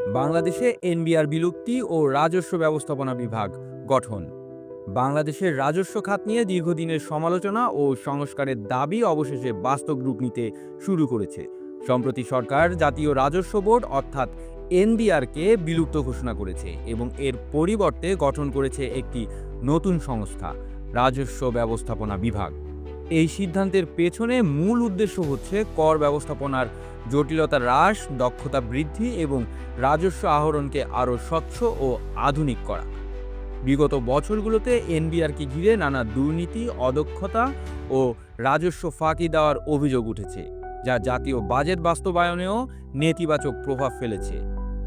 বাংলাদেশে এনবিআর বিলুপ্তি ও রাজস্ব ব্যবস্থাপনা বিভাগ গঠন। বাংলাদেশের রাজস্ব খাত নিয়ে দীর্ঘদিনের সমালোচনা ও সংস্কারের দাবি অবশেষে বাস্তব রূপ নিতে শুরু করেছে। সম্প্রতি সরকার জাতীয় রাজস্ব বোর্ড অর্থাৎ এনবিআরকে বিলুপ্ত ঘোষণা করেছে এবং এর পরিবর্তে গঠন করেছে একটি নতুন সংস্থা, রাজস্ব ব্যবস্থাপনা বিভাগ। এই সিদ্ধান্তের পেছনে মূল উদ্দেশ্য হচ্ছে কর ব্যবস্থাপনার জটিলতা হ্রাস, দক্ষতা বৃদ্ধি এবং রাজস্ব আহরণকে আরও স্বচ্ছ ও আধুনিক করা। বিগত বছরগুলোতে এনবিআরকে ঘিরে নানা দুর্নীতি, অদক্ষতা ও রাজস্ব ফাঁকি দেওয়ার অভিযোগ উঠেছে, যা জাতীয় বাজেট বাস্তবায়নেও নেতিবাচক প্রভাব ফেলেছে।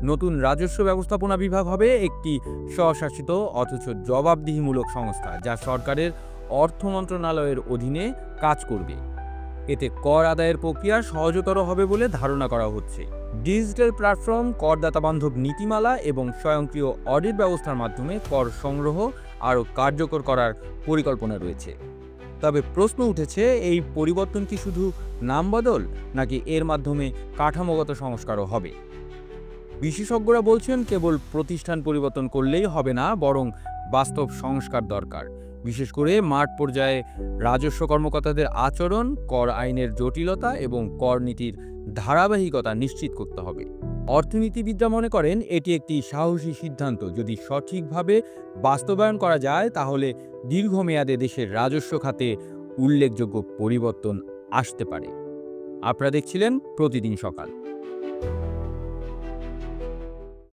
নতুন রাজস্ব ব্যবস্থাপনা বিভাগ হবে একটি স্বশাসিত অথচ জবাবদিহিমূলক সংস্থা, যা সরকারের অর্থ মন্ত্রণালয়ের অধীনে কাজ করবে। এতে কর আদায়ের প্রক্রিয়া সহজতর হবে বলে ধারণা করা হচ্ছে। ডিজিটাল প্ল্যাটফর্ম, করদাতা বান্ধব নীতিমালা এবং স্বয়ংক্রিয় অডিট ব্যবস্থার মাধ্যমে কর সংগ্রহ আরও কার্যকর করার পরিকল্পনা রয়েছে। তবে প্রশ্ন উঠেছে, এই পরিবর্তন কি শুধু নাম বদল, নাকি এর মাধ্যমে কাঠামোগত সংস্কারও হবে? বিশেষজ্ঞরা বলছেন, কেবল প্রতিষ্ঠান পরিবর্তন করলেই হবে না, বরং বাস্তব সংস্কার দরকার। বিশেষ করে মাঠ পর্যায়ে রাজস্ব কর্মকর্তাদের আচরণ, কর আইনের জটিলতা এবং কর নীতির ধারাবাহিকতা নিশ্চিত করতে হবে। অর্থনীতিবিদরা মনে করেন, এটি একটি সাহসী সিদ্ধান্ত। যদি সঠিকভাবে বাস্তবায়ন করা যায়, তাহলে দীর্ঘমেয়াদে দেশের রাজস্ব খাতে উল্লেখযোগ্য পরিবর্তন আসতে পারে। আপনারা দেখছিলেন প্রতিদিন সকাল।